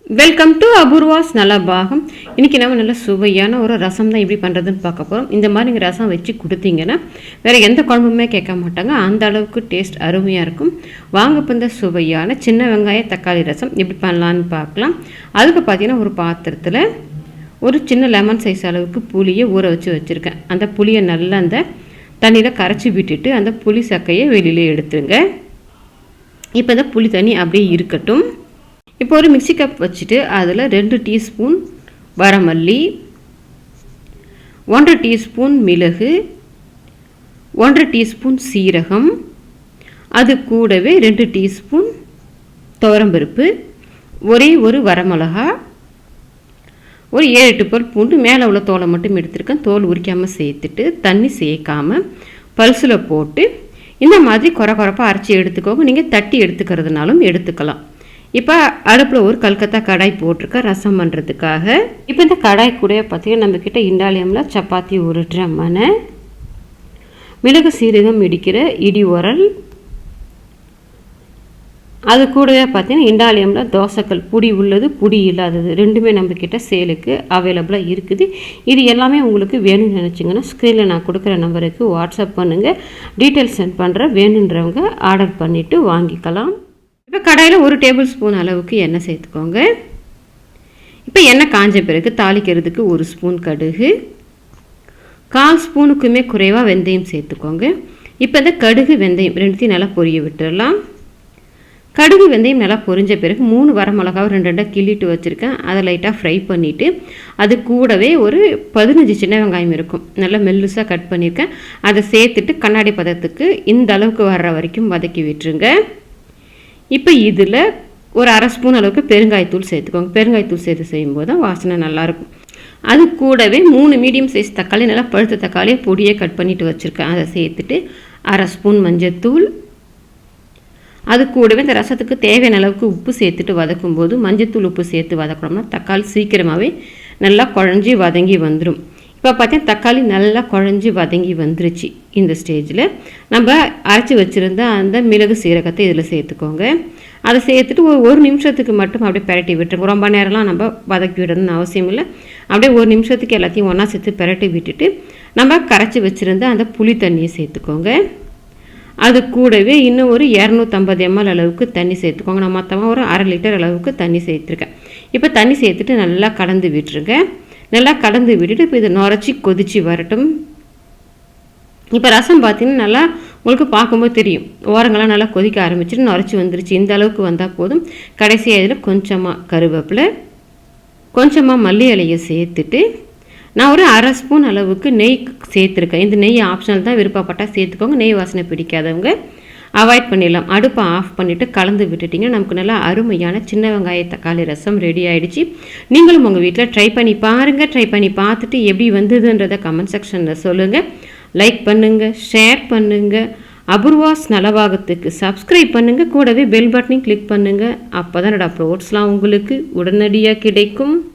Welcome to Apoorva's Nalabagam. இன்றைக்கி நம்ம நல்ல சுவையான ஒரு ரசம் தான் எப்படி பண்ணுறதுன்னு பார்க்க போகிறோம். இந்த மாதிரி நீங்கள் ரசம் வச்சு கொடுத்தீங்கன்னா வேறு எந்த குழம்புமே கேட்க மாட்டாங்க. அந்த அளவுக்கு டேஸ்ட் அருமையாக இருக்கும். வாங்க இப்போ இந்த சுவையான சின்ன வெங்காய தக்காளி ரசம் எப்படி பண்ணலான்னு பார்க்கலாம். அதுக்கு பார்த்தீங்கன்னா ஒரு பாத்திரத்தில் ஒரு சின்ன லெமன் சைஸ் அளவுக்கு புளியை ஊற வச்சுருக்கேன். அந்த புளியை நல்லா அந்த தண்ணியில் கரைச்சி விட்டுட்டு அந்த புளி சக்கையை வெளியில் எடுத்துருங்க. இப்போ இந்த புளி தண்ணி அப்படியே இருக்கட்டும். இப்போ ஒரு மிக்சி கப் வச்சுட்டு அதில் 2 டீஸ்பூன் வரமல்லி, 1 டீஸ்பூன் மிளகு, 1 டீஸ்பூன் சீரகம், அது கூடவே 2 டீஸ்பூன் துவரம்பருப்பு, ஒரே ஒரு வரமிளகா, ஒரு 7-8 பல் பூண்டு, மேலே உள்ள தோலை மட்டும் எடுத்துருக்கேன். தோல் உரிக்காமல் சேர்த்துட்டு தண்ணி சேர்க்காமல் பல்சில் போட்டு இந்த மாதிரி குறப்பாக அரைச்சி எடுத்துக்கோங்க. நீங்கள் தட்டி எடுத்துக்கிறதுனாலும் எடுத்துக்கலாம். இப்போ அடுப்பில் ஒரு கல்கத்தா கடாய் போட்டிருக்கேன் ரசம் பண்ணுறதுக்காக. இப்போ இந்த கடாய் கூட பார்த்திங்கன்னா நம்மக்கிட்ட இண்டாலியமில் சப்பாத்தி உருட்டுற மனை, மிளகு சீரகம் இடிக்கிற இடி உரல், அது கூடவே பார்த்திங்கன்னா இண்டாலியமில் தோசைக்கல் புடி உள்ளது புடி இல்லாதது ரெண்டுமே நம்மக்கிட்ட சேலுக்கு அவைலபிளாக இருக்குது. இது எல்லாமே உங்களுக்கு வேணும்னு நினச்சிங்கன்னா ஸ்க்ரீனில் நான் கொடுக்குற நம்பருக்கு வாட்ஸ்அப் பண்ணுங்கள். டீட்டெயில்ஸ் சென்ட் பண்ணுற வேணுன்றவங்க ஆர்டர் பண்ணிவிட்டு வாங்கிக்கலாம். இப்போ கடாயில் 1 டேபிள் ஸ்பூன் அளவுக்கு எண்ணெய் சேர்த்துக்கோங்க. இப்போ எண்ணெய் காஞ்ச பிறகு தாளிக்கிறதுக்கு 1 ஸ்பூன் கடுகு, 1/4 ஸ்பூனுக்குமே குறைவாக வெந்தயம் சேர்த்துக்கோங்க. இப்போ இந்த கடுகு வெந்தயம் ரெண்டுத்தையும் நல்லா பொரிய விட்டுடலாம். கடுகு வெந்தயம் நல்லா பொரிஞ்ச பிறகு 3 வரமிளகாவை 2 கிள்ளிட்டு வச்சுருக்கேன். அதை லைட்டாக ஃப்ரை பண்ணிவிட்டு அது கூடவே ஒரு 15 சின்ன வெங்காயம் இருக்கும், நல்லா மெல்லுசாக கட் பண்ணியிருக்கேன். அதை சேர்த்துட்டு கண்ணாடி பதத்துக்கு இந்த அளவுக்கு வர்ற வரைக்கும் வதக்கி விட்டுருங்க. இப்போ இதில் ஒரு 1/2 ஸ்பூன் அளவுக்கு பெருங்காயத்தூள் சேர்த்துக்கோங்க. பெருங்காயத்தூள் சேர்த்து செய்யும்போது தான் வாசனை நல்லாயிருக்கும். அது கூடவே 3 மீடியம் சைஸ் தக்காளி, நல்லா பழுத்த தக்காளியை பொடியை கட் பண்ணிவிட்டு வச்சுருக்கேன். அதை சேர்த்துட்டு 1/2 ஸ்பூன் மஞ்சத்தூள், அது கூடவே இந்த ரசத்துக்கு தேவையான அளவுக்கு உப்பு சேர்த்துட்டு வதக்கும்போது மஞ்சத்தூள் உப்பு சேர்த்து வதக்கணும்னா தக்காளி சீக்கிரமாகவே நல்லா குழஞ்சி வதங்கி வந்துடும். இப்போ பார்த்தீங்கன்னா தக்காளி நல்லா குழஞ்சி வதங்கி வந்துருச்சு. இந்த ஸ்டேஜில் நம்ம அரைச்சி வச்சுருந்த அந்த மிளகு சீரகத்தை இதில் சேர்த்துக்கோங்க. அதை சேர்த்துட்டு ஒரு நிமிஷத்துக்கு மட்டும் அப்படியே பெரட்டி விட்டுருங்க. ரொம்ப நேரம்லாம் நம்ம வதக்கி விடணும்னு அவசியம் இல்லை. அப்படியே 1 நிமிஷத்துக்கு எல்லாத்தையும் ஒன்றா சேர்த்து பெரட்டி விட்டுட்டு நம்ம கரைச்சி வச்சுருந்த அந்த புளி தண்ணியை சேர்த்துக்கோங்க. அது கூடவே இன்னும் ஒரு 250 ml அளவுக்கு தண்ணி சேர்த்துக்கோங்க. நான் மொத்தமாக ஒரு 1/2 லிட்டர் அளவுக்கு தண்ணி சேர்த்துருக்கேன். இப்போ தண்ணி சேர்த்துட்டு நல்லா கலந்து விட்டுருங்க. நல்லா கலந்து விட்டுட்டு இப்போ இதை நுரைச்சி கொதித்து வரட்டும். இப்போ ரசம் பார்த்திங்கன்னா நல்லா உங்களுக்கு பார்க்கும்போது தெரியும், ஓரங்கள்லாம் நல்லா கொதிக்க ஆரம்பிச்சுட்டு நுரைச்சி வந்துருச்சு. இந்த அளவுக்கு வந்தால் போதும். கடைசியாக இதில் கொஞ்சமாக கருவேப்பிலை, கொஞ்சமாக மல்லி இலையை சேர்த்துட்டு நான் ஒரு 1/2 ஸ்பூன் அளவுக்கு நெய் சேர்த்துருக்கேன். இந்த நெய் ஆப்ஷனல் தான், விருப்பப்பட்டால் சேர்த்துக்கோங்க. நெய் வாசனை பிடிக்காதவங்க அவாய்ட் பண்ணிடலாம். அடுப்பை ஆஃப் பண்ணிவிட்டு கலந்து விட்டுட்டிங்கன்னா நமக்கு நல்லா அருமையான சின்ன வெங்காய தக்காளி ரசம் ரெடி ஆகிடுச்சு. நீங்களும் உங்கள் வீட்டில் ட்ரை பண்ணி பாருங்கள். ட்ரை பண்ணி பார்த்துட்டு எப்படி வந்ததுன்றதை கமெண்ட் செக்ஷனில் சொல்லுங்கள். லைக் பண்ணுங்கள், ஷேர் பண்ணுங்கள். அபூர்வாஸ் நலபாகத்துக்கு சப்ஸ்கிரைப் பண்ணுங்கள். கூடவே பெல் பட்டனையும் கிளிக் பண்ணுங்கள். அப்போ தான் என்னோடய அப்லோட்ஸ்லாம் உங்களுக்கு உடனடியாக கிடைக்கும்.